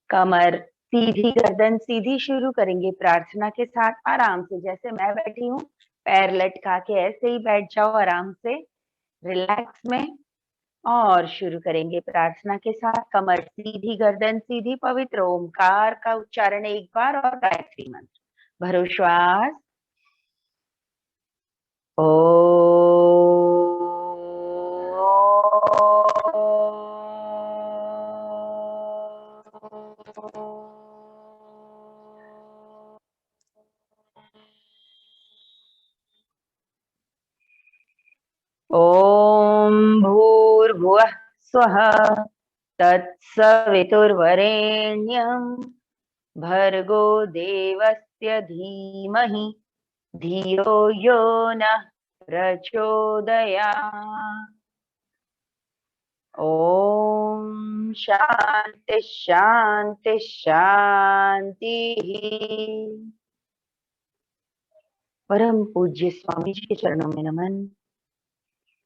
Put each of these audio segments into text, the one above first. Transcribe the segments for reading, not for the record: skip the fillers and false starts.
कमर सीधी, गर्दन सीधी शुरू करेंगे प्रार्थना के साथ। आराम से जैसे मैं बैठी हूँ, पैर लटका के ऐसे ही बैठ जाओ आराम से, रिलैक्स में। और शुरू करेंगे प्रार्थना के साथ। कमर सीधी, गर्दन सीधी, पवित्र ओमकार का उच्चारण एक बार और गायत्री मंत्र। भरो श्वास। ओ ओम भूर्भुवः स्वः तत्सवितुर्वरेण्यं भर्गो देवस्य धीमहि धियो यो नः प्रचोदयात्। ओम शांति शांति शांति। परम पूज्य स्वामी जी के चरणों में नमन।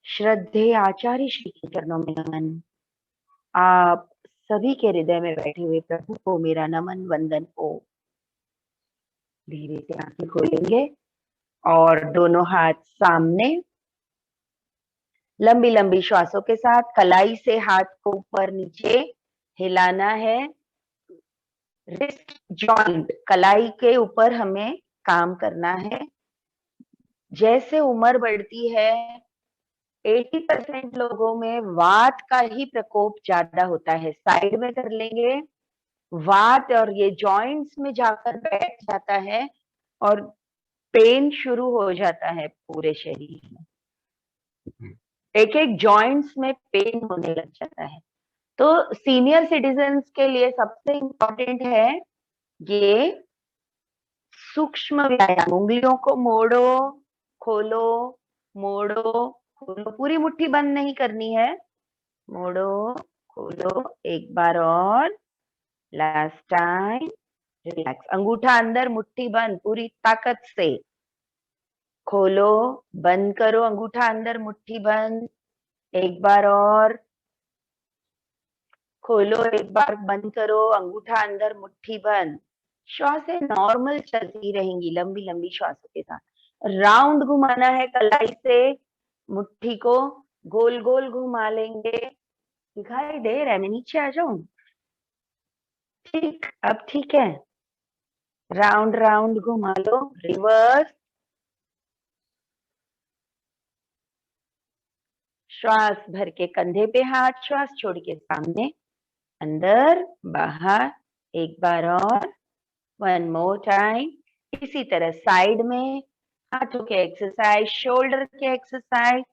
श्रद्धेय आचार्य श्री के चरणों में नमन। आप सभी के हृदय में बैठे हुए प्रभु को मेरा नमन वंदन हो। धीरे से आंखें खोलेंगे और दोनों हाथ सामने, लंबी लंबी श्वासों के साथ कलाई से हाथ को ऊपर नीचे हिलाना है। रिस्ट जॉइंट, कलाई के ऊपर हमें काम करना है। जैसे उम्र बढ़ती है 80% लोगों में वात का ही प्रकोप ज्यादा होता है। साइड में कर लेंगे, वात और ये जॉइंट्स में जाकर बैठ जाता है और पेन शुरू हो जाता है पूरे शरीर में। एक एक जॉइंट्स में पेन होने लग जाता है। तो सीनियर सिटीजन्स के लिए सबसे इम्पोर्टेंट है ये सूक्ष्म व्यायाम। उंगलियों को मोड़ो, खोलो, मोड़ो, खोलो। पूरी मुट्ठी बंद नहीं करनी है। मोड़ो, खोलो, एक बार और, लास्ट टाइम, रिलैक्स। अंगूठा अंदर, मुट्ठी बंद, पूरी ताकत से खोलो, बंद करो। अंगूठा अंदर, मुट्ठी बंद, एक बार और, खोलो, एक बार बंद करो। अंगूठा अंदर, मुट्ठी बंद। श्वासें नॉर्मल चलती रहेंगी, लंबी लंबी श्वासों के साथ। राउंड घुमाना है कलाई से, मुट्ठी को गोल गोल घुमा लेंगे। दिखाई दे रहा है? मैं नीचे आ जाऊं? ठीक, अब ठीक है। राउंड राउंड घुमा लो, रिवर्स। श्वास भर के कंधे पे हाथ, श्वास छोड़ के सामने, अंदर, बाहर, एक बार और, वन मोर टाइम। इसी तरह साइड में हाथों के एक्सरसाइज, शोल्डर के एक्सरसाइज,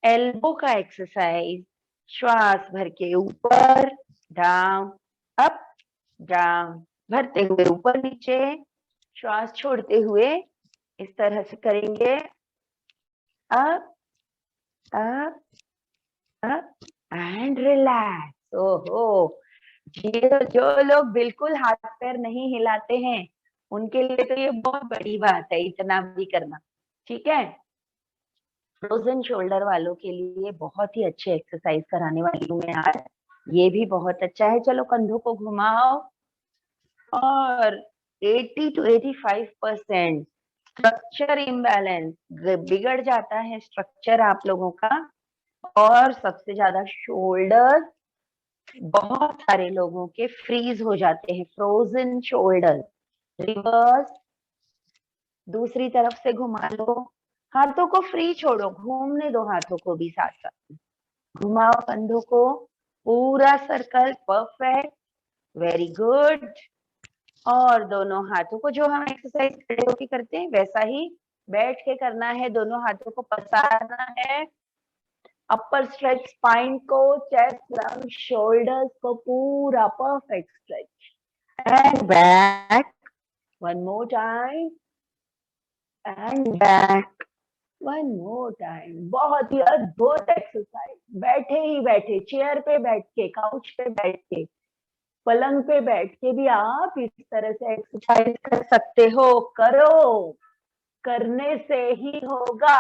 एल्बो का एक्सरसाइज। श्वास भर के ऊपर, डाउन, अप, डाउन, भरते हुए ऊपर नीचे, श्वास छोड़ते हुए इस तरह से करेंगे, up up up and relax. ओहो, जो लोग बिल्कुल हाथ पैर नहीं हिलाते हैं उनके लिए तो ये बहुत बड़ी बात है, इतना भी करना। ठीक है। फ्रोजन शोल्डर वालों के लिए बहुत ही अच्छे एक्सरसाइज कराने वाली हूँ मैं आज। ये भी बहुत अच्छा है। चलो कंधों को घुमाओ और 80 to 85% स्ट्रक्चर इम्बैलेंस बिगड़ जाता है, स्ट्रक्चर आप लोगों का। और सबसे ज्यादा शोल्डर, बहुत सारे लोगों के फ्रीज हो जाते हैं, फ्रोजन शोल्डर। रिवर्स, दूसरी तरफ से घुमा लो। हाथों को फ्री छोड़ो, घूमने दो हाथों को भी साथ साथ। घुमाओ कंधों को, पूरा सर्कल, परफेक्ट, वेरी गुड। और दोनों हाथों को जो हम एक्सरसाइज खड़े होके करते हैं वैसा ही बैठ के करना है। दोनों हाथों को पसारना है। अपर स्ट्रेच स्पाइन को, चेस्ट, लंग, शोल्डर्स को पूरा perfect stretch and back. One more time and back. One more time. बहुत ही अद्भुत एक्सरसाइज। बैठे ही बैठे, चेयर पे बैठ के, काउच पे बैठ के, पलंग पे बैठ के भी आप इस तरह से एक्सरसाइज कर सकते हो। करो, करने से ही होगा,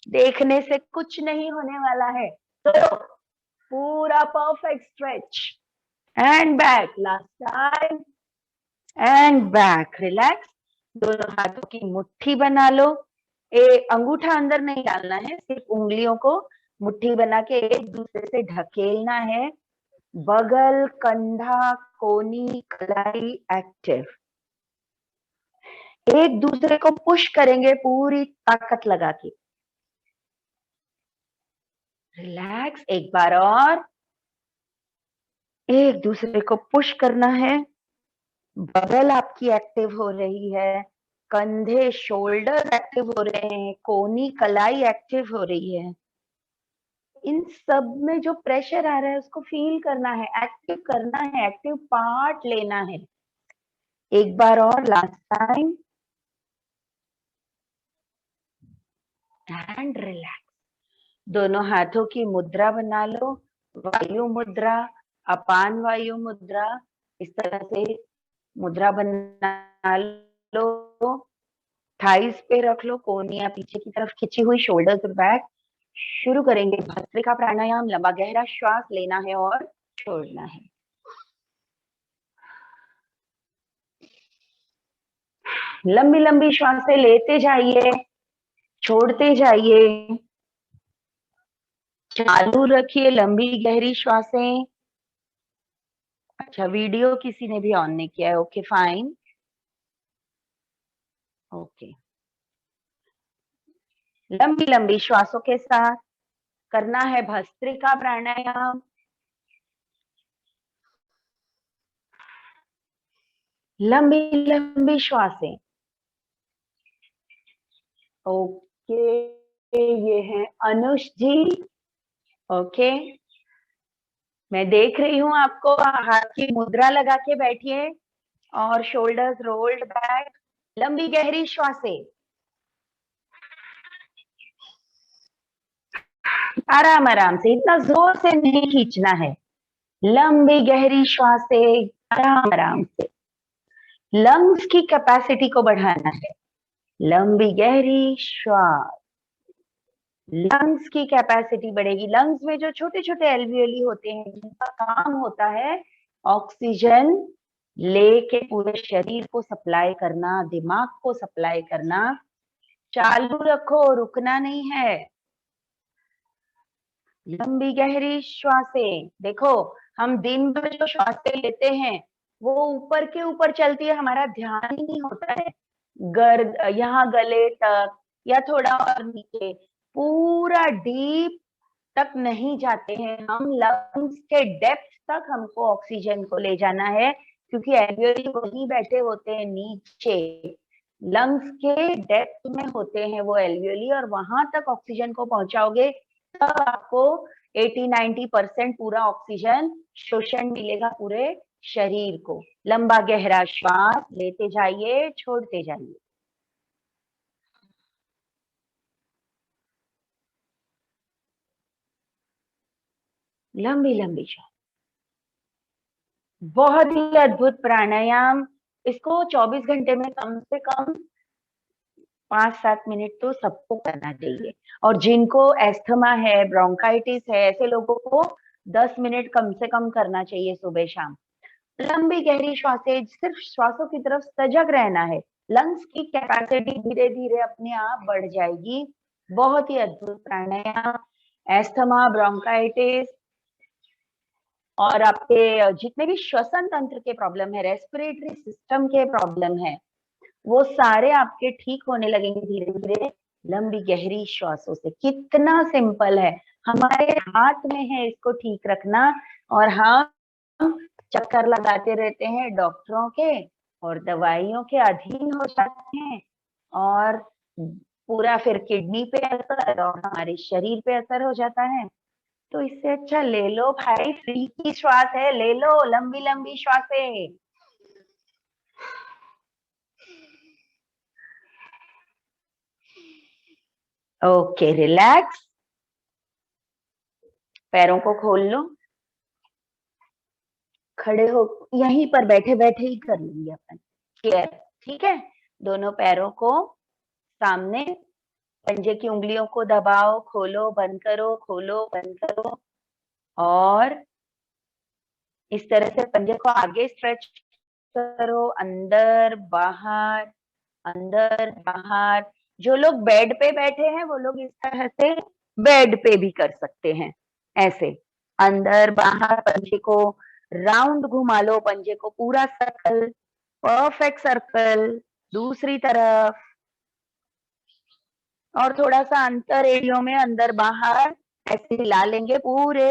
देखने से कुछ नहीं होने वाला है। करो, पूरा perfect stretch, and back, last time, and back, relax. दोनों हाथों की मुट्ठी बना लो। अंगूठा अंदर नहीं डालना है, सिर्फ उंगलियों को मुट्ठी बना के एक दूसरे से ढकेलना है। बगल, कंधा, कोनी, कलाई एक्टिव। एक दूसरे को पुश करेंगे पूरी ताकत लगा के। रिलैक्स, एक बार और। एक दूसरे को पुश करना है। बगल आपकी एक्टिव हो रही है, कंधे, शोल्डर एक्टिव हो रहे हैं, कोनी, कलाई एक्टिव हो रही है। इन सब में जो प्रेशर आ रहा है उसको फील करना है, एक्टिव करना है, एक्टिव पार्ट लेना है। एक बार और, लास्ट टाइम, एंड रिलैक्स। दोनों हाथों की मुद्रा बना लो, वायु मुद्रा, अपान वायु मुद्रा। इस तरह से मुद्रा बना लो। थाइस पे रख लो, कोनिया पीछे की तरफ खिंची हुई, शोल्डर्स बैक। शुरू करेंगे भस्त्रिका प्राणायाम। लंबा गहरा श्वास लेना है और छोड़ना है। लंबी लंबी श्वासें लेते जाइए, छोड़ते जाइए। चालू रखिए लंबी गहरी श्वासें। अच्छा, वीडियो किसी ने भी ऑन नहीं किया है, ओके फाइन। ओके, लंबी लंबी श्वासों के साथ करना है भस्त्रिका प्राणायाम। लंबी लंबी श्वासें। ओके, ये है अनुष जी। ओके, मैं देख रही हूँ आपको। हाथ की मुद्रा लगा के बैठिए और शोल्डर्स रोल्ड बैक। लंबी गहरी श्वासें, आराम आराम से, इतना जोर से नहीं खींचना है। लंबी गहरी श्वासें, आराम आराम से। लंग्स की कैपेसिटी को बढ़ाना है। लंबी गहरी श्वास, लंग्स की कैपेसिटी बढ़ेगी। लंग्स में जो छोटे छोटे एल्वियोली होते हैं जिनका काम होता है ऑक्सीजन लेके पूरे शरीर को सप्लाई करना, दिमाग को सप्लाई करना। चालू रखो, रुकना नहीं है। लंबी गहरी श्वासें। देखो, हम दिन भर जो श्वासें लेते हैं वो ऊपर के ऊपर चलती है, हमारा ध्यान ही नहीं होता है गर्द यहाँ गले तक या थोड़ा और नीचे, पूरा डीप तक नहीं जाते हैं हम। लंग्स के डेप्थ तक हमको ऑक्सीजन को ले जाना है, क्योंकि एल्वियोली वहीं बैठे होते हैं नीचे। लंग्स के डेप्थ में होते हैं वो एल्वियोली, और वहां तक ऑक्सीजन को पहुंचाओगे तब आपको 80-90% पूरा ऑक्सीजन शोषण मिलेगा पूरे शरीर को। लंबा गहरा श्वास लेते जाइए, छोड़ते जाइए। लंबी लंबी श्वास, बहुत ही अद्भुत प्राणायाम। इसको 24 घंटे में कम से कम 5-7 मिनट तो सबको करना चाहिए। और जिनको एस्थमा है, ब्रोंकाइटिस है, ऐसे लोगों को 10 मिनट कम से कम करना चाहिए सुबह शाम। लंबी गहरी श्वासें, सिर्फ श्वासों की तरफ सजग रहना है। लंग्स की कैपेसिटी धीरे धीरे अपने आप बढ़ जाएगी। बहुत ही अद्भुत प्राणायाम। एस्थमा, ब्रोंकाइटिस और आपके जितने भी श्वसन तंत्र के प्रॉब्लम है, रेस्पिरेटरी सिस्टम के प्रॉब्लम है, वो सारे आपके ठीक होने लगेंगे धीरे धीरे लंबी गहरी श्वासों से। कितना सिंपल है, हमारे हाथ में है इसको ठीक रखना। और हम चक्कर लगाते रहते हैं डॉक्टरों के और दवाइयों के अधीन हो जाते हैं, और पूरा फिर किडनी पे असर और हमारे शरीर पे असर हो जाता है। तो इससे अच्छा ले लो भाई, फ्री की श्वास है, ले लो लंबी लंबी श्वासें। Okay, relax. पैरों को खोल लो, खड़े हो, यहीं पर बैठे बैठे ही कर लेंगे अपन चेयर। ठीक है, दोनों पैरों को सामने, पंजे की उंगलियों को दबाओ, खोलो बंद करो, खोलो बंद करो। और इस तरह से पंजे को आगे स्ट्रेच करो, अंदर बाहर, अंदर बाहर। जो लोग बेड पे बैठे हैं वो लोग इस तरह से बेड पे भी कर सकते हैं, ऐसे अंदर बाहर। पंजे को राउंड घुमा लो, पंजे को पूरा सर्कल, परफेक्ट सर्कल। दूसरी तरफ, और थोड़ा सा अंतर एरियो में अंदर बाहर ऐसे हिला लेंगे, पूरे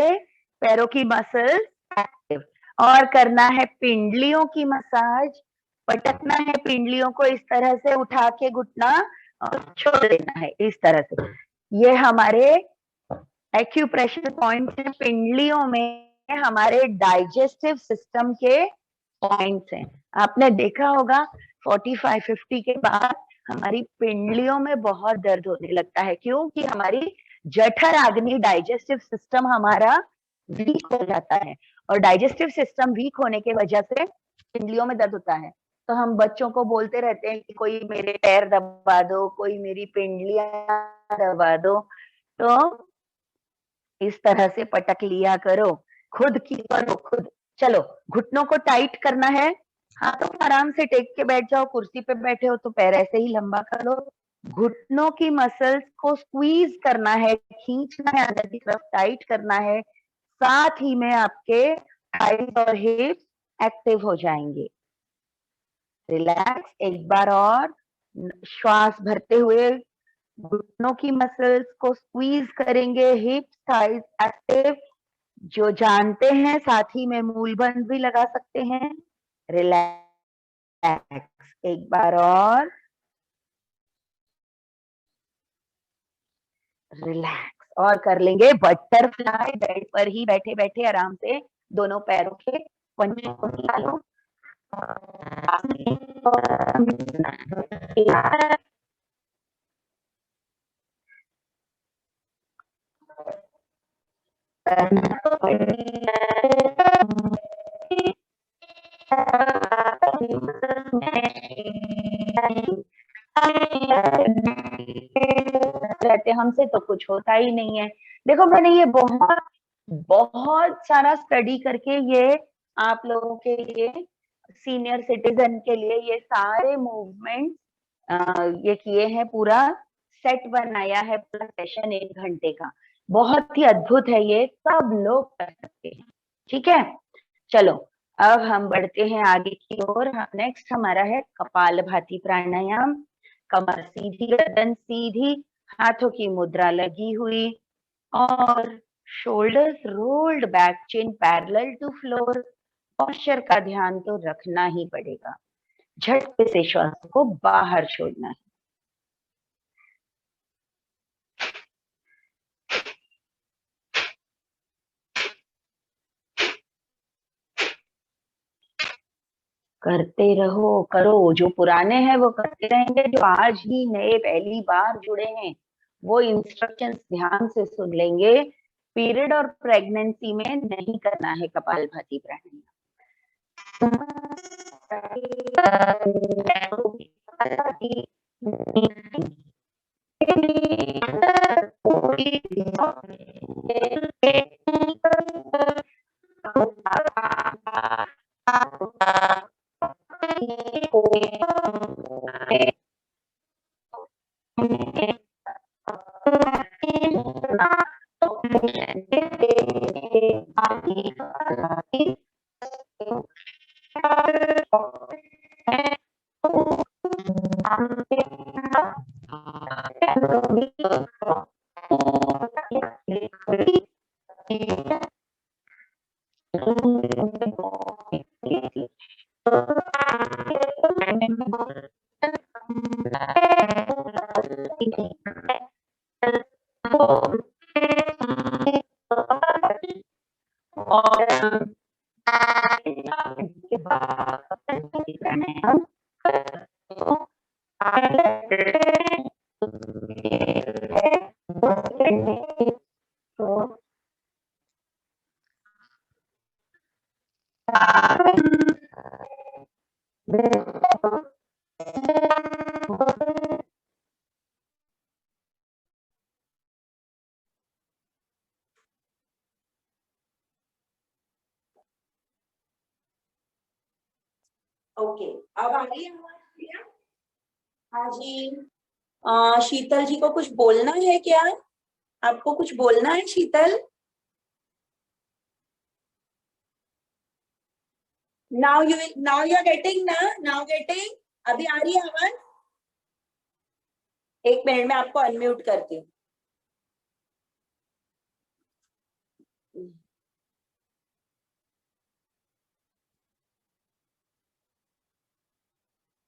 पैरों की मसल्स एक्टिव। और करना है पिंडलियों की मसाज, पटकना है पिंडलियों को इस तरह से उठा के घुटना और छोड़ देना है इस तरह से। ये हमारे एक्यूप्रेशर पॉइंट्स हैं, पिंडलियों में हमारे डाइजेस्टिव सिस्टम के पॉइंट्स हैं। आपने देखा होगा 45-50 के बाद हमारी पिंडलियों में बहुत दर्द होने लगता है, क्योंकि हमारी जठर अग्नि डाइजेस्टिव सिस्टम हमारा वीक हो जाता है, और डाइजेस्टिव सिस्टम वीक होने की वजह से पिंडलियों में दर्द होता है। तो हम बच्चों को बोलते रहते हैं कि कोई मेरे पैर दबा दो, कोई मेरी पिंडलियां दबा दो। तो इस तरह से पटक लिया करो, खुद की करो खुद। चलो, घुटनों को टाइट करना है, हाथों को आराम से टेक के बैठ जाओ। कुर्सी पे बैठे हो तो पैर ऐसे ही लंबा करो। घुटनों की मसल्स को स्क्वीज करना है, खींचना है अंदर की तरफ, टाइट करना है। साथ ही में आपके थाइज और हिप्स एक्टिव हो जाएंगे। रिलैक्स, एक बार और श्वास भरते हुए घुटनों की मसल्स को स्क्वीज करेंगे, हिप्स थाइज एक्टिव। जो जानते हैं साथ ही में मूलबंध भी लगा सकते हैं। रिलैक्स, एक बार और रिलैक्स, और कर लेंगे बटरफ्लाई। बेड पर ही बैठे बैठे आराम से दोनों पैरों के पंजों को निकालो। रहते हमसे तो कुछ होता ही नहीं है। देखो, मैंने ये बहुत बहुत सारा स्टडी करके ये आप लोगों के लिए, सीनियर सिटीजन के लिए ये सारे मूवमेंट ये किए हैं, पूरा सेट बनाया है, पूरा सेशन 1 घंटे का। बहुत ही अद्भुत है, ये सब लोग कर सकते हैं। ठीक है, चलो अब हम बढ़ते हैं आगे की ओर। नेक्स्ट हमारा है कपालभाति प्राणायाम। कमर सीधी, गर्दन सीधी, हाथों की मुद्रा लगी हुई, और shoulders rolled back, chin parallel to floor. Posture का ध्यान तो रखना ही पड़ेगा। झटके से श्वास को बाहर छोड़ना है। करते रहो, करो। जो पुराने हैं वो करते रहेंगे, जो आज ही नए पहली बार जुड़े हैं वो इंस्ट्रक्शंस ध्यान से सुन लेंगे। पीरियड और प्रेगनेंसी में नहीं करना है कपालभाति प्राणायाम। ओके, अब आ रही है आवाज क्लियर? हाँ जी। शीतल जी को कुछ बोलना है क्या? आपको कुछ बोलना है शीतल? नाउ यू आर गेटिंग ना, नाउ गेटिंग? अभी आ रही है आवाज? एक मिनट में आपको अनम्यूट करती हूँ।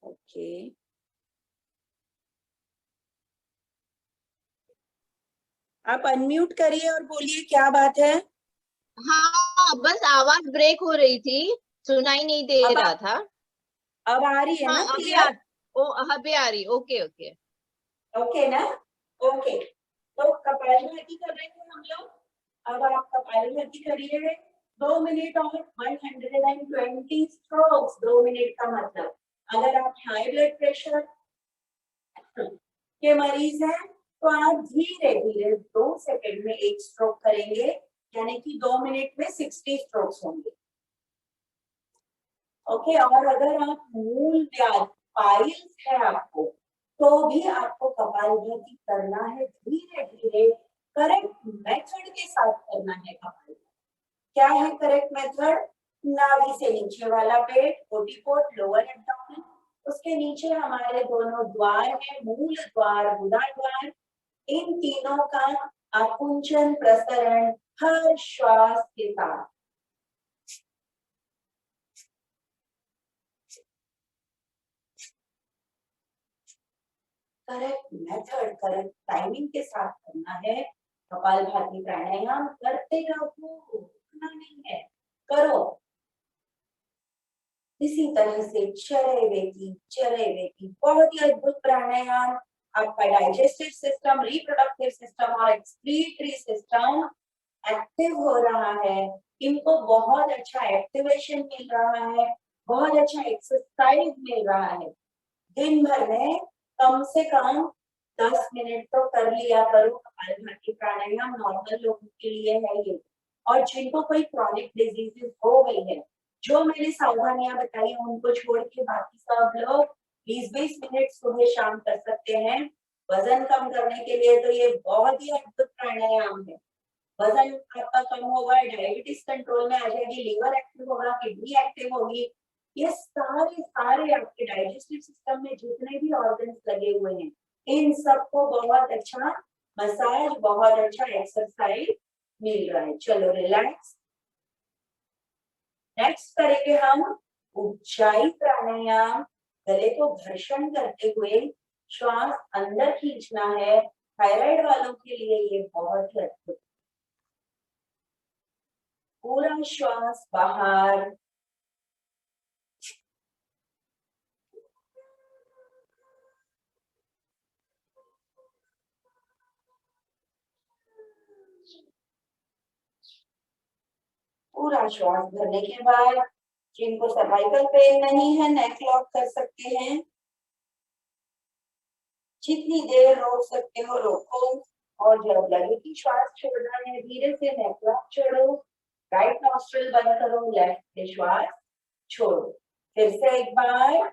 ओके, आप अनम्यूट करिए और बोलिए क्या बात है। हाँ, बस आवाज ब्रेक हो रही थी, सुनाई नहीं दे रहा था। अब आ रही है हाँ, ना अभी क्लियर? अभी आ रही। Okay okay. ओके ना? ओके, तो कपालभाति कर रहे थे हम लोग। अब आप कपालभाति करिए 2 मिनट और 120 स्ट्रोक्स। 2 मिनट का मतलब, अगर आप हाई ब्लड प्रेशर के मरीज हैं तो आप धीरे धीरे 2 सेकंड में एक स्ट्रोक करेंगे, यानी कि 2 मिनट में 60 स्ट्रोक्स होंगे। ओके, और अगर आप मूल व्याध पाइल्स है आपको, तो भी आपको कपालभाति करना है, धीरे धीरे करेक्ट मेथड के साथ करना है कपालभाति। क्या है करेक्ट मेथड? नाभि से नीचे वाला पेट, ओटीपोट, लोअर एब्डोमेन, उसके नीचे हमारे दोनों द्वार है, मूल द्वार, गुदा द्वार। इन तीनों का आकुंचन प्रसरण हर श्वास के साथ। करेक्ट मेथड, करेक्ट टाइमिंग के साथ करना है। कपालभाति प्राणायाम करते रहो, रुकना नहीं है, करो। इसी तरह से चले वेती बहुत ही अद्भुत प्राणायाम। आपका डाइजेस्टिव सिस्टम, रिप्रोडक्टिव सिस्टम और एक्सक्रीटरी सिस्टम एक्टिव हो रहा है। इनको बहुत अच्छा एक्टिवेशन मिल रहा है, बहुत अच्छा एक्सरसाइज मिल रहा है। दिन भर में कम से कम 10 मिनट तो कर लिया करो कपालभाति प्राणायाम। नॉर्मल लोगों के लिए है ये, और जिनको कोई क्रॉनिक डिजीजेस हो गई है, जो मैंने सावधानियां बताई हैं उनको छोड़ के बाकी सब लोग 20-20 मिनट सुबह शाम कर सकते हैं। वजन कम करने के लिए तो ये बहुत ही अद्भुत प्राणायाम है। वजन आपका कम होगा, डायबिटीज कंट्रोल में आ जाएगी, लीवर एक्टिव होगा, किडनी एक्टिव होगी। ये सारे सारे आपके डाइजेस्टिव सिस्टम में जितने भी ऑर्गन्स लगे हुए हैं, इन सबको बहुत अच्छा मसाज, बहुत अच्छा एक्सरसाइज मिल रहा है। चलो रिलैक्स। नेक्स्ट करेंगे हम ऊंचाई प्राणायाम। गले को घर्षण करते हुए श्वास अंदर खींचना है। थायराइड वालों के लिए ये बहुत ही अद्भुत। पूरा श्वास बाहर, पूरा श्वास भरने के बाद जिनको सर्वाइकल पेन नहीं है, नेक लॉक कर सकते हैं। जितनी देर रोक सकते हो रोको, और जब लगे कि श्वास छोड़ना है, धीरे से नेक लॉक छोड़ो, राइट नॉस्ट्रिल बंद करो, लेफ्ट से श्वास छोड़ो। फिर से एक बार।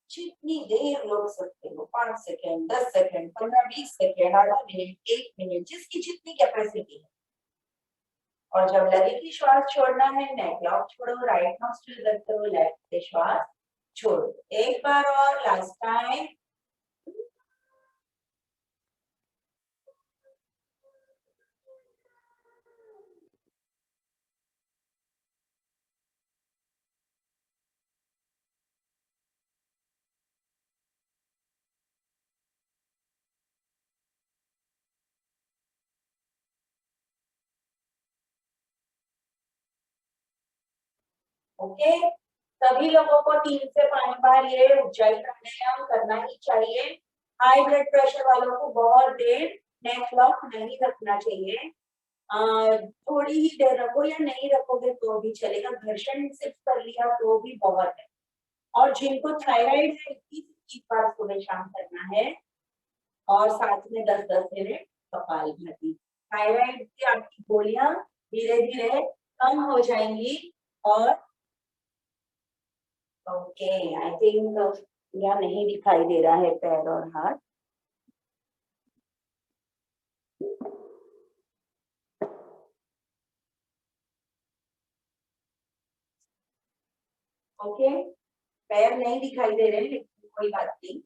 जितनी देर रोक सकते हो, 5 सेकेंड, 10 सेकेंड, 15-20 सेकेंड, आधा मिनट, 1 मिनट, जिसकी जितनी कैपेसिटी है। और जब लगे कि श्वास छोड़ना है, नेक लॉक छोड़ो, राइट नॉस्ट्रिल बंद करो, लेफ्ट से श्वास छोड़ो। एक बार और, लास्ट टाइम। ओके, सभी लोगों को 3 से 5 बार ये ऊंचाई प्राणायाम करना ही चाहिए। हाई ब्लड प्रेशर वालों को बहुत देर नेक लॉक नहीं रखना चाहिए। थोड़ी ही देर रखो या नहीं रखोगे तो भी चलेगा, घर्षण सिर्फ कर लिया तो भी बहुत है। और जिनको थायराइड है 21 बार सुबह शाम करना है, और साथ में 10-10 मिनट कपालभाति। थायराइड की आपकी गोलियां धीरे धीरे कम हो जाएंगी। और ओके, आई थिंक यहाँ नहीं दिखाई दे रहा है पैर और हाथ। ओके, पैर नहीं दिखाई दे रहे, लेकिन कोई बात नहीं,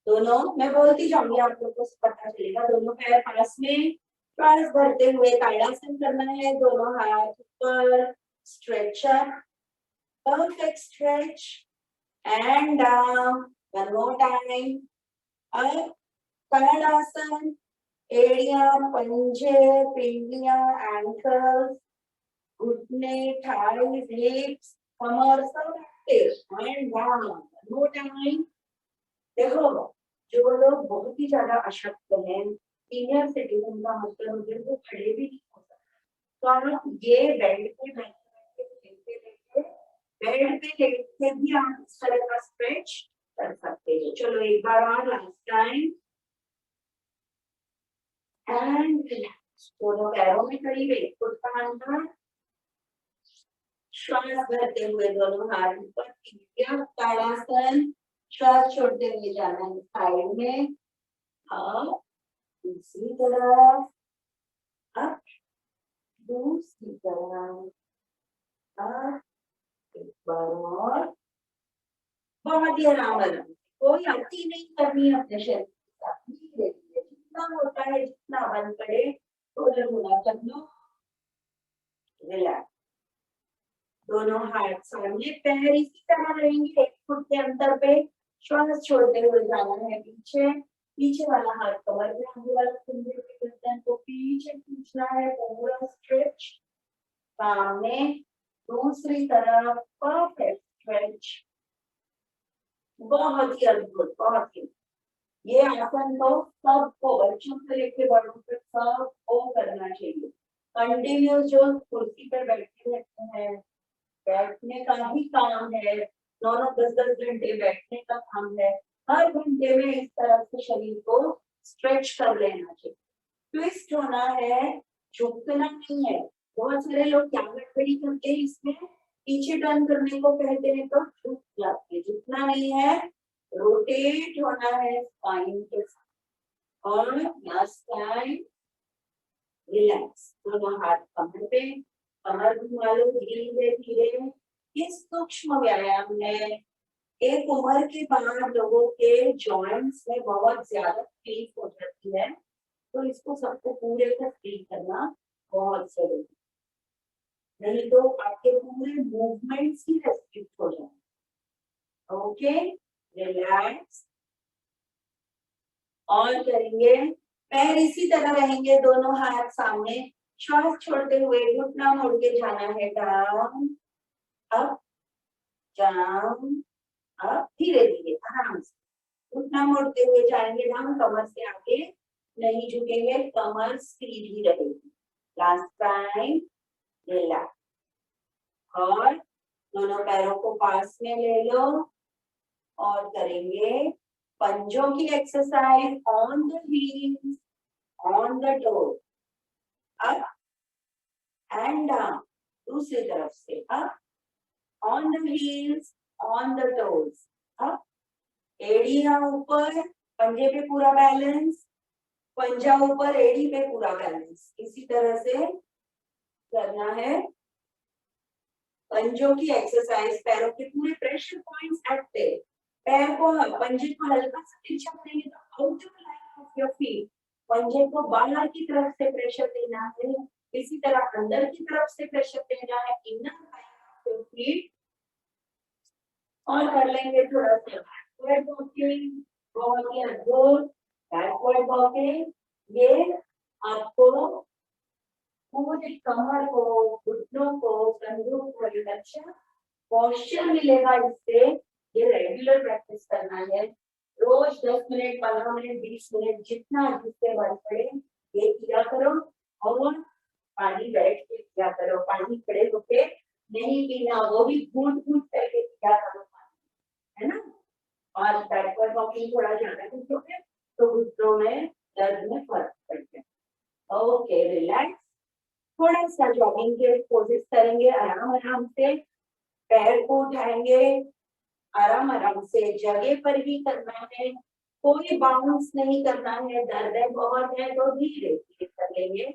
दोनों मैं बोलती जाऊंगी, आप लोग को पता चलेगा। दोनों पैर पास में, श्वास भरते हुए ताड़ासन करना है, दोनों हाथ ऊपर, stretcher, perfect stretch and down, one more time, up, tadasana, एड़ियां, पंजे, पिंडियां, एंकल्स, घुटने, थाइज, हिप्स, कमर सब active and down, one more time. देखो, जो लोग बहुत ही ज्यादा अशक्त हैं, सीनियर सिटीजन का मतलब मुझे वो खड़े भी नहीं हो सकते, तो आप ये बेड पे बेड पे लेट के भी आप इस तरह का स्ट्रेच कर सकते हो। चलो एक बार और, लास्ट टाइम, एंड दोनों पैरों में करीब 1 फुट का अंतर, श्वास भरते हुए दोनों हाथ ऊपर, ताड़ासन, श्वास छोड़ते हुए जाना है साइड में, अप, दूसरी तरफ, अप, दूसरी तरफ, अप, एक बार और, बहुत ही आराम आराम, कोई अति नहीं करनी है अपने शरीर के साथ, धीरे धीरे जितना होता है, जितना बन पड़े थोड़ा थोड़ा कर लो, रिलैक्स। दोनों हाथ सामने, पैर इसी तरह रहेंगे 1 फुट के अंतर पे, श्वास छोड़ते हुए जाना है पीछे, पीछे वाला हाथ कमर पे, आगे वाला कंधे पे, गर्दन को पीछे खींचना है, पूरा स्ट्रेच, सामने, दूसरी तरफ, परफेक्ट स्ट्रेच, बहुत ही अद्भुत, बहुत ही। ये आसन तो सबको, बच्चों से लेकर बड़ों तक सबको करना चाहिए। कंटिन्यूस जो कुर्सी पर बैठे रहते हैं, बैठने का ही काम है, 9-10 घंटे बैठने का काम है, हर घंटे में इस तरह से शरीर को स्ट्रेच कर लेना चाहिए। ट्विस्ट होना है, झुकना नहीं है। बहुत सारे लोग क्या गड़बड़ी करते हैं इसमें, पीछे टर्न करने को कहते हैं तो झुक जाते हैं, झुकना नहीं है, रोटेट होना है स्पाइन के साथ। और लास्ट टाइम, रिलैक्स, दोनों हाथ कमर पे, कमर घुमा लो धीरे धीरे। ये सूक्ष्म व्यायाम है, एक उम्र के बाद लोगों के जॉइंट्स में बहुत ज्यादा तकलीफ हो जाती है, तो इसको सबको पूरे को फ्री करना बहुत जरूरी, नहीं तो आपके पूरे मूवमेंट्स ही रेस्ट्रिक्ट हो जाए। ओके, रिलैक्स, और करेंगे, पैर इसी तरह रहेंगे, दोनों हाथ सामने, श्वास छोड़ते हुए घुटना मोड़ के जाना है, डाउन, अप, डाउन, अप, धीरे धीरे आराम से घुटना मोड़ते हुए जाएंगे डाउन, कमर से आगे नहीं झुकेंगे, कमर सीधी रहेगी। लास्ट टाइम, रिलैक्स, और दोनों पैरों को पास में ले लो, और करेंगे पंजों की exercise, on the heels, on the toes, up and down, दूसरी तरफ से up, on the heels, on the toes, up, एड़ियां ऊपर, पंजे पे पूरा बैलेंस, पंजा ऊपर, एड़ी पे पूरा बैलेंस, इसी तरह से करना है। पंजों की एक्सरसाइज, पैरों के पूरे प्रेशर पॉइंट्स एक्टिव, पैर को, पंजे को हल्का सा तिरछा करेंगे तो outer line of your feet, पंजे को बाहर की तरफ से प्रेशर देना है, इसी तरह अंदर की तरफ से प्रेशर देना है, inner line of your feet. और कर लेंगे थोड़ा सा बैकवर्ड वॉकिंग, बहुत ही अद्भुत बैकवर्ड वॉकिंग। ये आपको पूरे कमर को, घुटनों को, कंधों को एक अच्छा पोस्चर मिलेगा इससे। ये रेगुलर प्रैक्टिस करना है, रोज 10 मिनट, 15 मिनट, 20 मिनट, जितना जिससे बढ़ पड़े ये किया करो। करो, पानी खड़े होके नहीं पीना, वो भी घूंट घूंट करके पिया करो पानी, है ना। और बैकवर्ड वॉकिंग थोड़ा ज्यादा करोगे तो घुटनों में दर्द में फर्क पड़ जाए। ओके, रिलैक्स, थोड़ा सा जॉगिंग के पोजेस करेंगे, आराम आराम से पैर को उठाएंगे, आराम आराम से जगह पर ही करना है, कोई बाउंस नहीं करना है, दर्द है बहुत है तो धीरे धीरे कर लेंगे,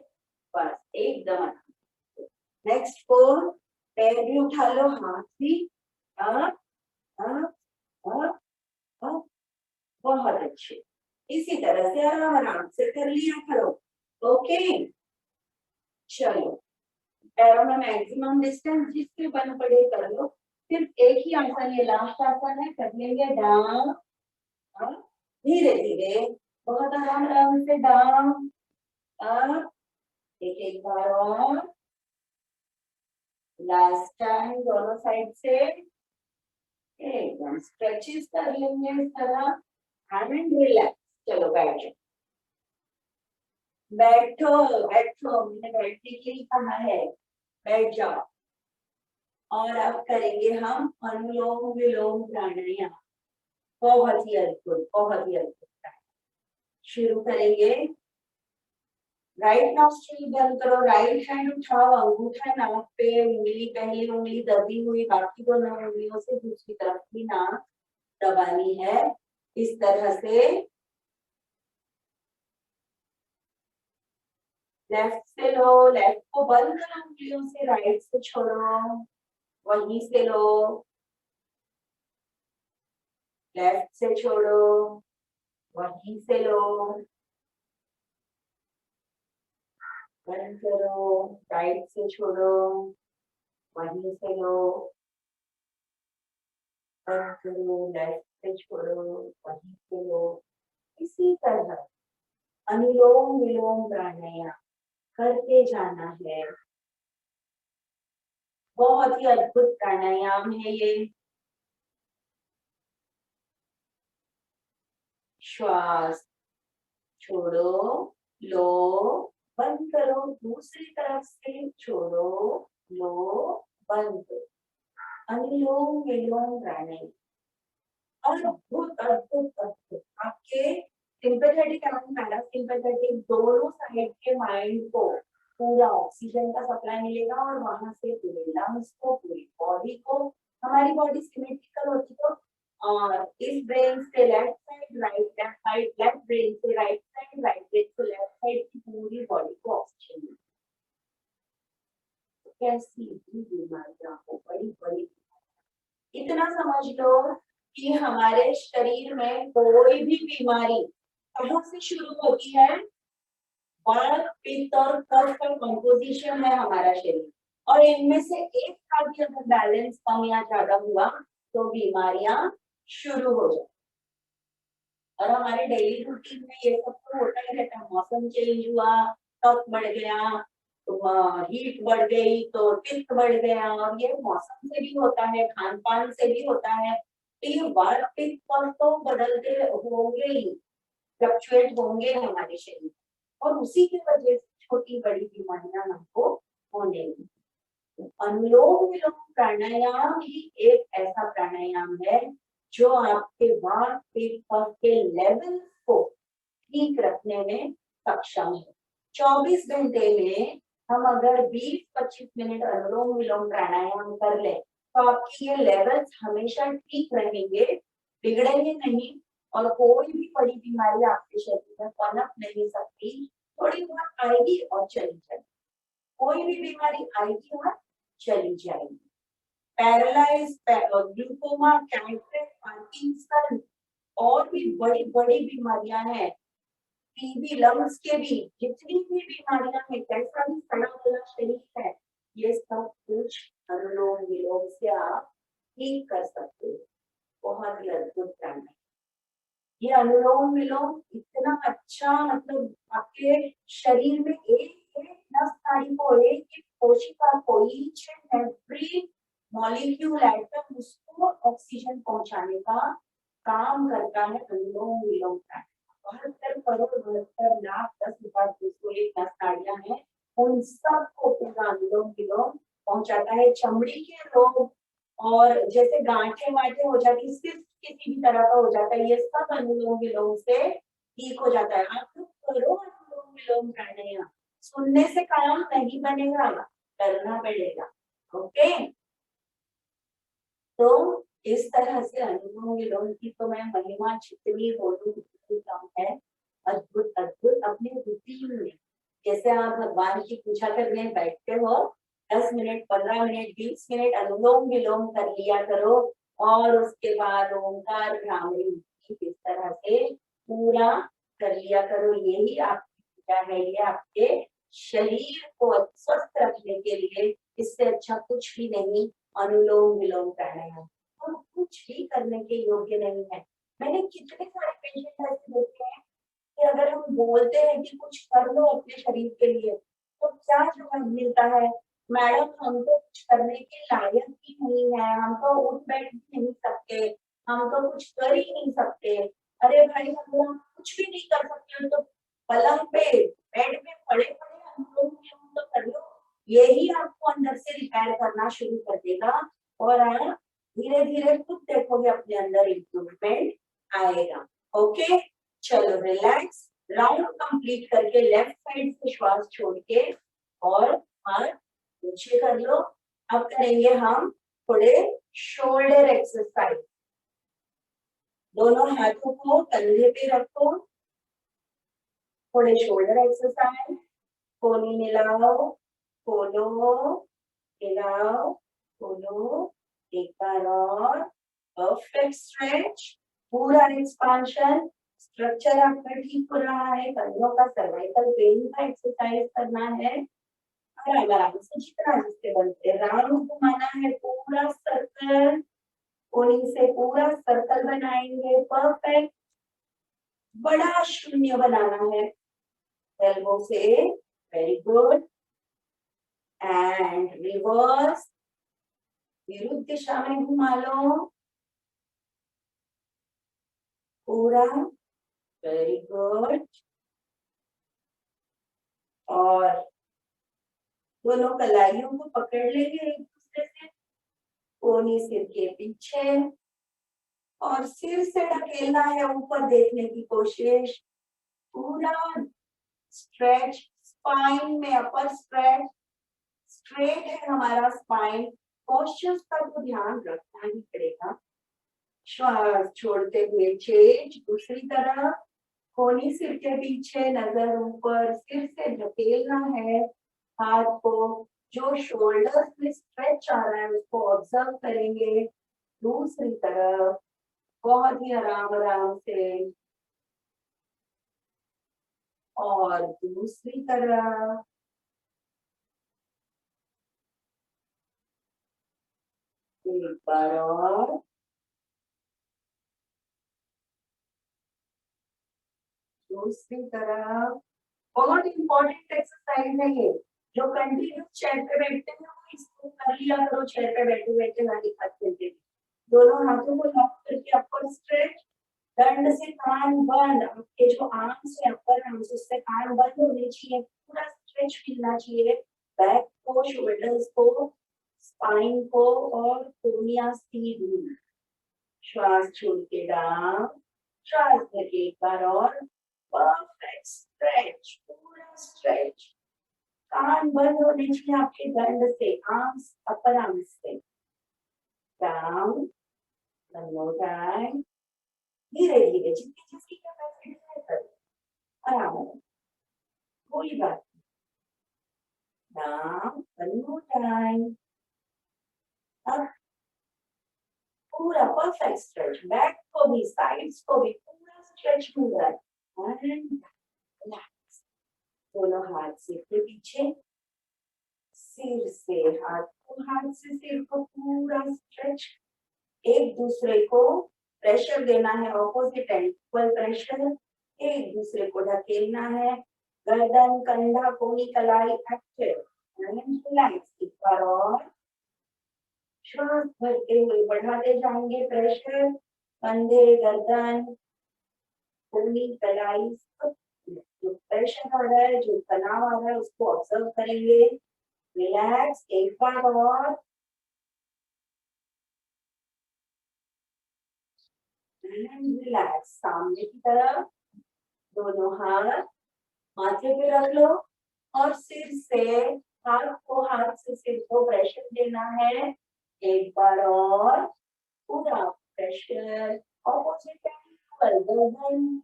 बस एकदम आराम। नेक्स्ट फोर, पैर भी उठा लो, हाथ भी, अप अप अप अप, बहुत अच्छे। इसी तरह से आराम आराम से कर लिया करो। ओके, चलो, पैरों में मैक्सिमम डिस्टेंस जिसके बन पड़े कर लो। सिर्फ एक ही आसन, ये लास्ट आसन है, कर लेंगे डाउन, धीरे धीरे, बहुत आराम आराम से डाउन अप, एक बार और, लास्ट टाइम दोनों साइड से एकदम स्ट्रेचेस कर लेंगे इस तरह, एंड रिलैक्स। चलो बैठो बैठो बैठो, मैंने बैठने के लिए कहा है, बैठ जाओ। और अब करेंगे हम अनुलोम विलोम प्राणायाम, बहुत ही अद्भुत, बहुत ही अद्भुत। शुरू करेंगे, राइट नॉस्ट्रिल बंद करो, राइट हैंड उठाओ, अंगूठा नाक पे, उंगली, पहली उंगली दबी हुई, बाकी दोनों उंगलियों से दूसरी तरफ की नाक दबानी है, इस तरह से। लेफ्ट से लो, लेफ्ट को बंद करो उंगलियों से, राइट से छोड़ो, वहीं से लो, लेफ्ट से छोड़ो, वहीं से लो, बंद करो, राइट से छोड़ो, वहीं से लो, बंद करो, लेफ्ट से छोड़ो, वहीं से लो। इसी तरह अनुलोम विलोम प्राणायाम करते जाना है, बहुत ही अद्भुत प्राणायाम है ये। श्वास छोड़ो, लो, बंद करो, दूसरी तरफ से छोड़ो, लो, बंद करो, अनुलोम विलोम प्राणायाम, अद्भुत अद्भुत अद्भुत। आपके सिंपैथेटिक एंड पैरासिम्पैथेटिक दोनों साइड के माइंड को पूरा ऑक्सीजन का सप्लाई मिलेगा, और वहां से पूरे लंग्स को, पूरी बॉडी को, हमारी बॉडी सिमेट्रिकल होती तो, और इस ब्रेन से left side, right side, left brain से राइट साइड, राइट ब्रेन से लेफ्ट साइड की पूरी बॉडी को ऑक्सीजन मिलेगा। कैसी भी बीमारियां हो, बड़ी बड़ी, इतना समझ लो कि हमारे शरीर में कोई भी बीमारी कहाँ से शुरू होती है, वात, पित्त और कफ का कंपोजिशन है हमारा शरीर, और इनमें से एक का भी अगर बैलेंस कम या ज्यादा हुआ तो बीमारियां शुरू हो जाती। और हमारे डेली रूटीन में ये सब तो होता ही रहता है, मौसम चेंज हुआ, कफ बढ़ गया, तो हीट बढ़ गई तो पित्त बढ़ गया, और ये मौसम से भी होता है, खान पान से भी होता है। तो ये वात पित्त कफ तो बदलते होंगे ही, फ्लक्चुएट होंगे हमारे शरीर, और उसी की वजह से छोटी बड़ी बीमारियां हमको होने लगी। अनुलोम विलोम प्राणायाम ही एक ऐसा प्राणायाम है जो आपके वात पित्त कफ के लेवल्स को ठीक रखने में सक्षम है। 24 घंटे में हम अगर 20-25 मिनट अनुलोम विलोम प्राणायाम कर ले तो आपके ये लेवल्स हमेशा ठीक रहेंगे, बिगड़ेंगे नहीं, और कोई भी बड़ी बीमारी आपके शरीर में पनप नहीं सकती। थोड़ी बहुत आएगी और चली जाएगी, कोई भी बीमारी आएगी और चली जाएगी। पैरालाइज, ग्लूकोमा, कैंसर, पार्किंसन और भी बड़ी बड़ी बीमारियां हैं, टीबी, लंग्स के भी, जितनी भी बीमारियां हैं, कैसा भी सड़ा गला शरीर है, ये सब कुछ अनुलोम विलोम से आप ठीक कर सकते हो। बहुत ही अद्भुत प्राणायाम। ये अनुलोम विलोम इतना अच्छा, मतलब आपके शरीर में एक एक नस नाड़ी को, एक एक कोशिका को, each and every molecule atom, उसको ऑक्सीजन पहुंचाने का काम करता है अनुलोम विलोम प्राणायाम। 72 करोड़ 72 लाख 10,201 नस नाड़ियां हैं, उन सबको पूरा अनुलोम विलोम पहुंचाता है। चमड़ी के रोग और जैसे गांठें वाठें हो जाती, सिर्फ किसी भी तरह का हो जाता है, ये सब अनुलोम विलोम से ठीक हो जाता है। आप लोग करो अनुलोम विलोम प्राणायाम, सुनने से काम नहीं बनेगा, करना पड़ेगा। ओके, तो इस तरह से अनुलोम विलोम की तो मैं महिमा जितनी बोलूं उतनी कम है। अद्भुत अद्भुत अपने रूटीन में, जैसे आप भगवान की पूजा करने बैठते हो, 10 मिनट 15 मिनट 20 मिनट अनुलोम विलोम कर लिया करो, और उसके बाद ओंकार भ्रामरी इस तरह से पूरा कर लिया करो। यही आपकी पूजा है, ये आपके शरीर को स्वस्थ रखने के लिए, इससे अच्छा कुछ भी नहीं अनुलोम विलोम प्राणायाम। हम कुछ भी करने के योग्य नहीं है। मैंने कितने सारे पेशेंट ऐसे देखे हैं कि अगर हम बोलते हैं कि कुछ कर लो अपने शरीर के लिए, तो क्या जवाब मिलता है, मैडम हम तो कुछ करने के लायक ही नहीं है, हम तो उठ बैठ भी नहीं सकते, हम तो कुछ कर ही नहीं सकते। अरे भाई, अगर हम कुछ भी नहीं कर सकते तो पलंग पे बेड में पड़े पड़े अनुलोम विलोम तो कर लो, यही आपको अंदर से रिपेयर करना शुरू कर देगा, और आप धीरे धीरे खुद देखोगे अपने अंदर इम्प्रूवमेंट आएगा। ओके, चलो रिलैक्स, राउंड कंप्लीट करके लेफ्ट साइड से श्वास छोड़ के और हाथ नीचे कर लो। अब करेंगे हम थोड़े शोल्डर एक्सरसाइज। दोनों हाथों को कंधे पे रखो, थोड़े शोल्डर एक्सरसाइज। कोहनी मिलाओ, खोलो, मिलाओ, खोलो, एक बार और, परफेक्ट स्ट्रेच, पूरा एक्सपांशन। स्ट्रक्चर आपका ठीक हो रहा है, कंधों का सर्वाइकल पेन का एक्सरसाइज करना है, आराम आराम से जितना जिससे बनते। राउंड घुमाना है, पूरा सर्कल, कोनी से पूरा सर्कल बनाएंगे, परफेक्ट। बड़ा शून्य बनाना है एल्बो से, वेरी गुड, एंड रिवर्स, विरुद्ध दिशा में घुमा लो पूरा, वेरी गुड। और दोनों कलाइयों को पकड़ लेंगे एक दूसरे से, कोहनी सिर के पीछे, और सिर से ढकेलना है ऊपर देखने की कोशिश, पूरा स्ट्रेच, स्पाइन में अपर स्ट्रेच, स्ट्रेट है हमारा स्पाइन। पोस्चर्स का तो ध्यान रखना ही पड़ेगा। श्वास छोड़ते हुए चेंज दूसरी तरफ, कोहनी सिर के पीछे, नजर ऊपर, सिर से ढकेलना है हाथ को, जो शोल्डर्स में स्ट्रेच आ रहा है उसको ऑब्जर्व करेंगे। दूसरी तरफ बहुत ही आराम आराम से, और दूसरी तरफ, एक बार और, दूसरी तरफ। बहुत इंपॉर्टेंट एक्सरसाइज है ये, जो कंटिन्यू चेयर पे बैठते हैं वो इसको कर लिया करो, चेयर पे बैठे बैठे गाली खाते थे। दोनों हाथों को लॉक करके अपर स्ट्रेच, दंड से कान बंद, आपके जो आर्म्स है अपर आर्म्स उससे कान बंद होने चाहिए, पूरा स्ट्रेच मिलना चाहिए बैक को, शोल्डर्स को, स्पाइन को, और कोहनियां सीधी। श्वास छोड़ के डाउन, श्वास लेके एक बार और, परफेक्ट स्ट्रेच, पूरा स्ट्रेच। कान बंद होने चाहिए आपके दंड से, आर्म्स अपर आर्म्स से डाउन, one more time, धीरे धीरे जितनी जिसकी कैपेसिटी है कर, आराम आराम, कोई बात नहीं। डाउन, one more time, अब पूरा परफेक्ट स्ट्रेच, बैक को भी साइड्स को भी पूरा स्ट्रेच मिल रहा है, एंड रिलैक्स। दोनों हाथ सिर के पीछे, सिर से हाथ को, हाथ से सिर को पूरा स्ट्रेच, एक दूसरे को प्रेशर देना है, ऑपोजिट एंड इक्वल प्रेशर, एक दूसरे को ढकेलना है, गर्दन कंधा कोहनी कलाई एक्टिव, रिलैक्स। एक बार और, श्वास भरते हुए बढ़ाते जाएंगे प्रेशर, कंधे गर्दन कोहनी कलाई सब जो प्रेशर आ रहा है, जो तनाव आ रहा है, उसको ऑब्जर्व करेंगे। रिलैक्स, एक बार और। रिलैक्स, सामने की तरफ दोनों हाथ माथे पे रख लो और सिर से हाथ से सिर को प्रेशर देना है। एक बार और, पूरा प्रेशर ऑपोजिट गर्दन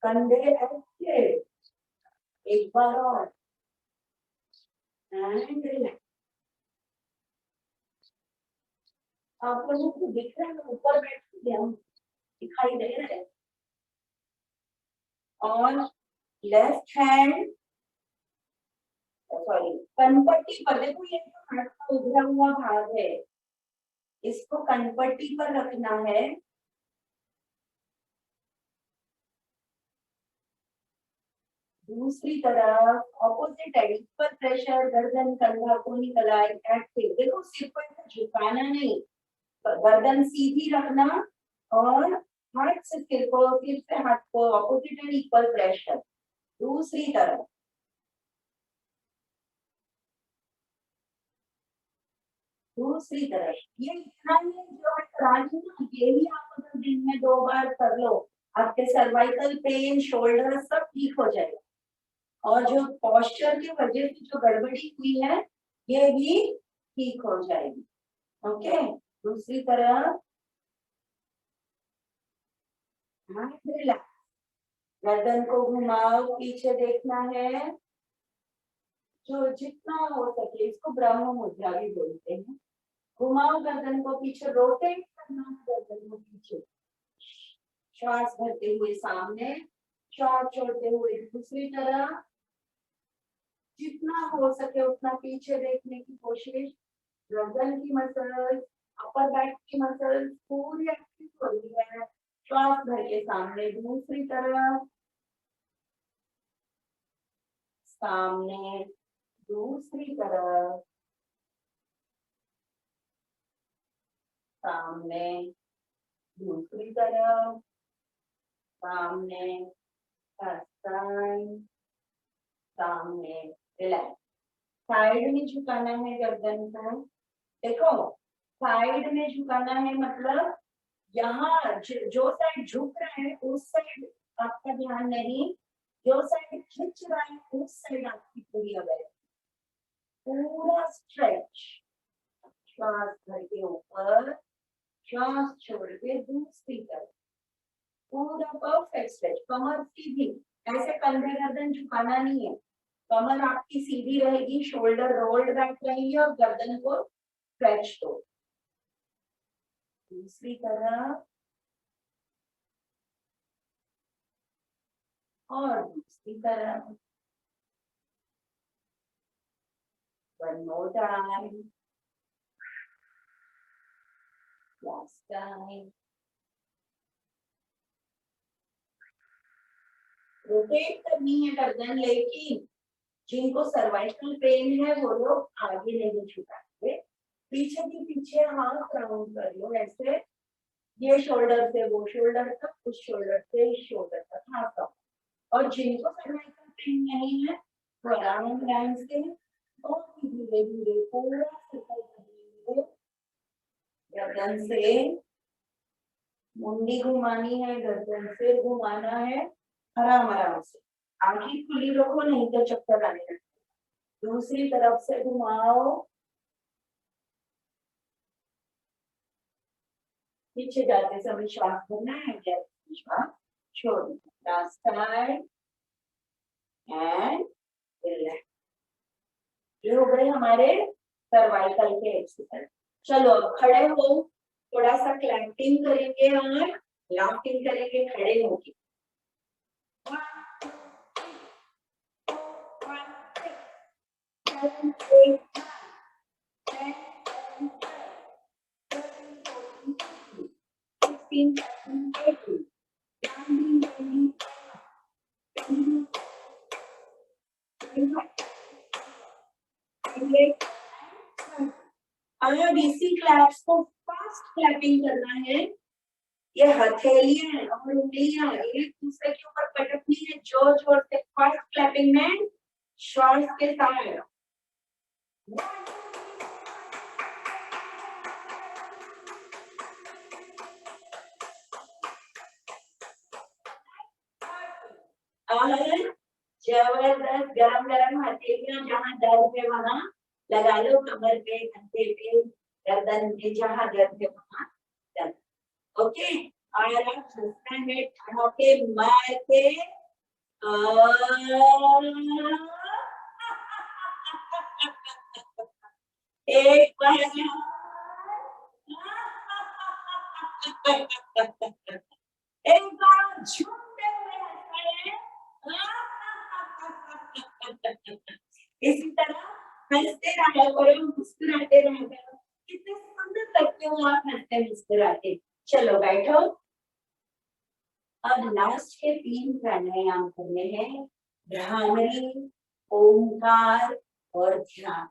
कंधे एक्टिव। एक बार और, एंड रिलैक्स। आप लोगों को दिख रहा है ऊपर बैठ के हम दिखाई दे रहे हैं। और लेफ्ट हैंड, सॉरी, कनपट्टी पर देखो, ये जो हाथ का उभरा हुआ भाग है इसको कनपट्टी पर रखना है। दूसरी तरफ ऑपोजिट एंड पर प्रेशर, गर्दन कंधा को निकला एक्टिव। देखो सिर को झुकाना नहीं, गर्दन सीधी रखना और हाथ से सिर को, सिर से हाथ को ऑपोजिट एंड इक्वल प्रेशर। दूसरी तरफ ये इतना ही जो है करानी ना, ये भी आप अगर दिन में 2 बार कर लो, आपके सर्वाइकल पेन, शोल्डर सब ठीक हो जाएगा। और जो पोस्चर की वजह से जो गड़बड़ी हुई है ये भी ठीक हो जाएगी। ओके, दूसरी तरफ रिलैक्स, गर्दन को घुमाओ, पीछे देखना है। जो जितना हो सके, इसको ब्रह्म मुद्रा भी बोलते हैं। घुमाओ गर्दन को पीछे, रोटेट करना है गर्दन को पीछे। श्वास भरते हुए सामने, श्वास छोड़ते हुए दूसरी तरफ। जितना हो सके उतना पीछे देखने की कोशिश। गर्दन की मसल्स, अपर बैक की मसल्स पूरी एक्टिव हो रही है। श्वास भर के सामने, दूसरी तरफ सामने, दूसरी तरफ सामने, दूसरी तरफ सामने, सामने। रिलैक्स, साइड में झुकाना है गर्दन को। देखो साइड में झुकाना है मतलब यहाँ जो साइड झुक रहा है उस साइड आपका ध्यान नहीं, जो साइड खिंच रहा है उस साइड आपकी पूरी अवेयरनेस। पूरा स्ट्रेच, श्वास भर के ऊपर, श्वास छोड़ के दूसरी तरफ, पूरा परफेक्ट स्ट्रेच। कमर सीधी, ऐसे कंधे गर्दन झुकाना नहीं है, कमर आपकी सीधी रहेगी, शोल्डर रोल्ड बैक रहेंगे और गर्दन को स्ट्रेच दो। दूसरी तरफ और दूसरी तरफ। One more time. Last time. Rotate करनी है गर्दन, लेकिन जिनको सर्वाइकल पेन है वो लोग आगे नहीं झुकाएंगे, पीछे के पीछे हाथ राउंड कर लो ऐसे। ये शोल्डर से वो शोल्डर तक, उस शोल्डर से इस शोल्डर तक हाथ राउंड। और जिनको सर्वाइकल पेन नहीं है वो आराम से और धीरे धीरे पूरा सर्कल करेंगे। गर्दन से मुंडी घुमानी है, गर्दन से घुमाना है, आराम आराम से। आंखें खुली रखो नहीं तो चक्कर आने लगते। दूसरी तरफ से घुमाओ, पीछे जाते समय श्वास भरना है, श्वास छोड़ना। Last time and relax. ये हो गए हमारे सर्वाइकल के एक्सरसाइज। चलो अब खड़े हो, थोड़ा सा क्लैंपिंग करेंगे और लाफ्टिंग करेंगे खड़े होके। अब इसी क्लैप्स को फास्ट क्लैपिंग करना है। ये हथेलियां और उंगलियां एक दूसरे के ऊपर पटकनी है जोर जोर से, फर्स्ट क्लैपिंग में श्वास के साथ। और जबरदस्त गरम गरम हथेलियां जहाँ दर्द है वहां लगा लो, कमर पे, कंधे पे, गर्दन पे, जहाँ दर्द है वहां। ओके, और आप हंसना है ठहाके मार के एक बार एक बार झूमते हुए हंसे। इसी तरह हंसते रहा करो, मुस्कुराते रहा करो। कितने सुंदर लगते हो आप हंसते मुस्कुराते। चलो बैठो। अब लास्ट के 3 प्राणायाम करने हैं, भ्रामरी, ओंकार और ध्यान।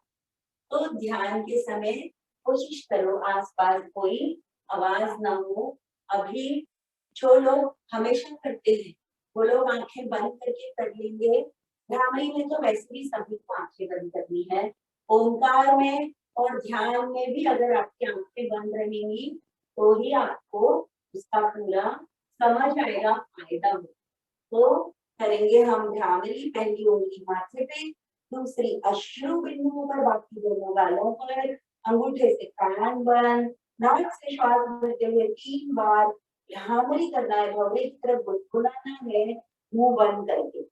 तो ध्यान के समय कोशिश करो आसपास कोई आवाज ना हो। अभी जो लोग हमेशा करते हैं वो लोग आंखें बंद करके कर लेंगे। भ्रामरी में तो वैसे भी सभी को आंखें बंद करनी है। ओंकार में और ध्यान में भी अगर आपकी आंखें बंद रहेंगी तो ही आपको उसका पूरा समझ आएगा, फायदा हो। तो करेंगे हम भ्रामरी, पहली उंगली माथे पे, दूसरी अश्रु बिंदुओं पर, बाकी दोनों गालों पर, अंगूठे से कान बंद, नाक से श्वास भरते हुए 3 बार भ्रामरी करना है, भौरे की तरफ गुनगुनाना है मुंह बंद करके।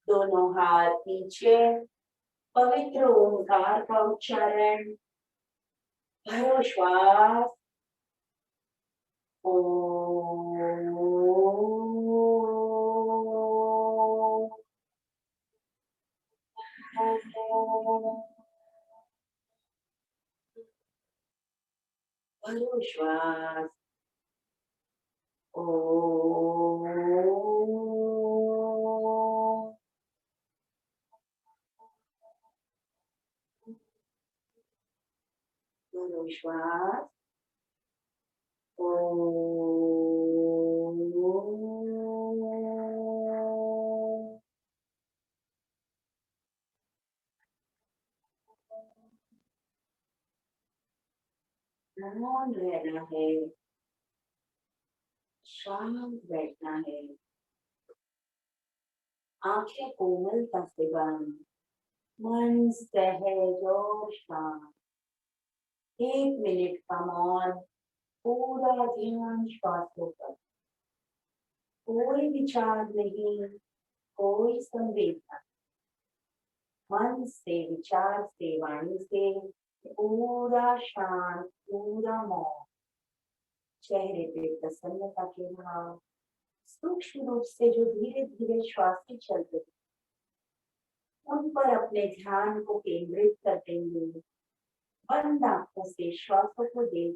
दोनों हाथ नीचे, पवित्र ओंकार का उच्चारण, भरो श्वास, भरो श्वास, भरो श्वास, मौन रहना है, शांत बैठना है, आंखें कोमलता से बंद, मन सहज और शांत। 1 मिनट का मौन, पूरा ध्यान श्वासों पर, कोई विचार नहीं, कोई संवेदना, मन से, विचार से, वाणी से पूरा शांत, पूरा मौन। चेहरे पे प्रसन्नता के भाव, सूक्ष्म रूप से जो धीरे धीरे श्वासें चलते हैं उन पर अपने ध्यान को केंद्रित कर देंगे। बंद आंखों से श्वासों को देख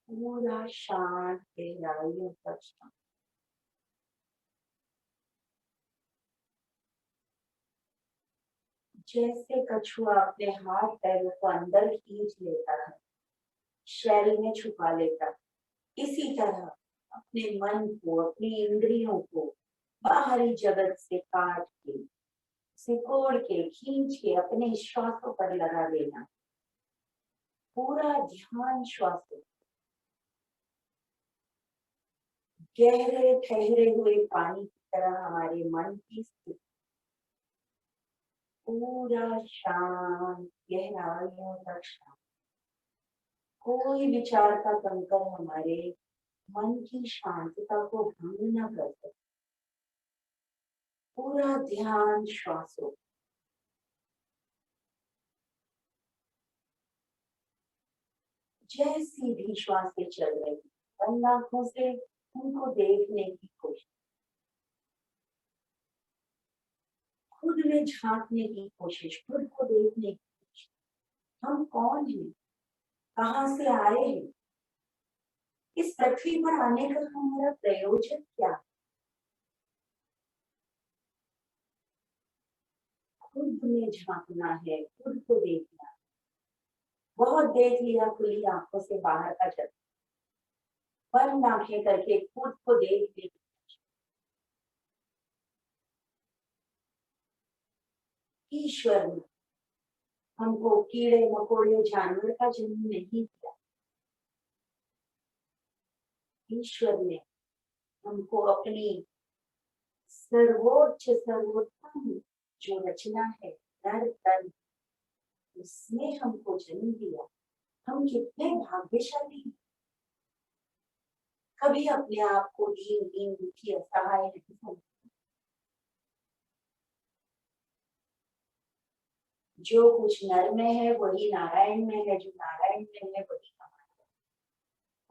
पूरा शांत गहराइयों तक शांत। जैसे कछुआ अपने हाथ पैरों को अंदर खींच लेता है, शैल में छुपा लेता है, इसी तरह अपने मन को, अपनी इंद्रियों को बाहरी जगत से काट के, सिकोड़ के, खींच के अपने श्वासों पर लगा देना। पूरा ध्यान श्वासों, गहरे ठहरे हुए पानी की तरह हमारे मन की स्थिति, पूरा शांत, गहराइयों तक शांत। कोई विचार का कंकर हमारे मन की शांतता को भंग न कर सके। पूरा ध्यान श्वासों, जैसी भी श्वासें चल रही बंद आंखों से उनको देखने की कोशिश, खुद में झांकने की कोशिश, खुद को देखने की कोशिश। हम कौन हैं, कहाँ से आए हैं, इस पृथ्वी पर आने का हमारा प्रयोजन क्या है? खुद में झांकना है, खुद को देखना है। बहुत देख लिया खुली आंखों से बाहर का जगत, बंद आंखें करके खुद को देख लिया। ईश्वर ने हमको कीड़े मकोड़े जानवर का जन्म नहीं दिया। ईश्वर ने हमको अपनी सर्वोत्तम जो रचना है नर तन, उसने हमको जन्म दिया। हम कितने भाग्यशाली हैं। कभी अपने आप को दीन दीन दुखी असहाय नहीं समझते। जो कुछ नर में है वही नारायण में है, जो नारायण में है वही हमारा है।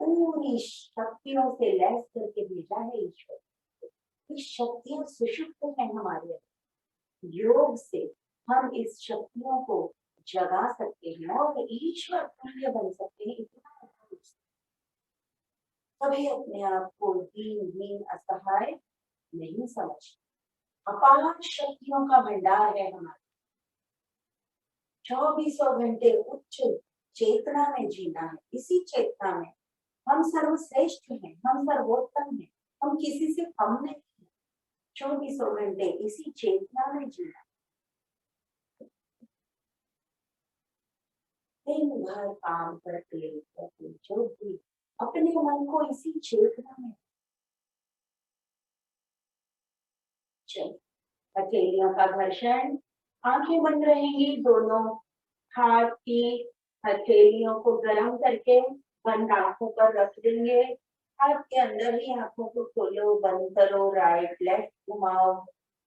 पूरी शक्तियों से लैस करके भेजा है ईश्वर। ये शक्तियां सुषुप्त है हमारे अंदर। योग से हम इस शक्तियों को जगा सकते हैं और ईश्वर तुल्य बन सकते हैं। इतना कभी अपने आप को दीन दीन असहाय नहीं समझते। अपार शक्तियों का भंडार है हमारा। 24 घंटे उच्च चेतना में जीना है। इसी चेतना में हम सर्वश्रेष्ठ हैं, हम सर्वोत्तम हैं, हम किसी से कम नहीं हैं। 24 घंटे इसी चेतना में जीना। दिन भर काम करते जो भी अपने मन को इसी चेतना में चल। हथेलियों का घर्षण, आंखें बंद रहेंगी, दोनों हाथ की हथेलियों को गर्म करके बंद आंखों पर रख देंगे। हाथ के अंदर ही आंखों को खोलो, बंद करो, राइट लेफ्ट घुमाओ,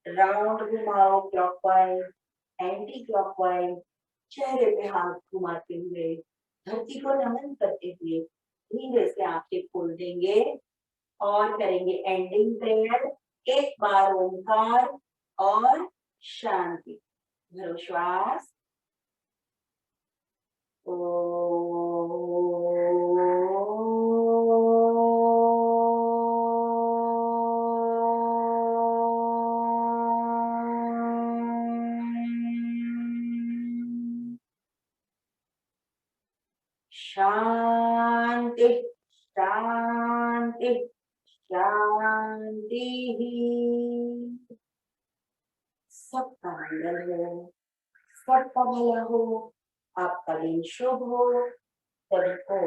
राउंड घुमाओ, क्लॉकवाइज एंटी क्लॉकवाइज। चेहरे पे हाथ घुमाते हुए, धरती को नमन करते हुए धीरे से आंखें खोल देंगे और करेंगे एंडिंग प्रेयर। एक बार ओंकार और शांति। भरो श्वास। शांति शांति शांति। सबका मंगल हो, सबका भला हो, आपका दिन शुभ हो। सबको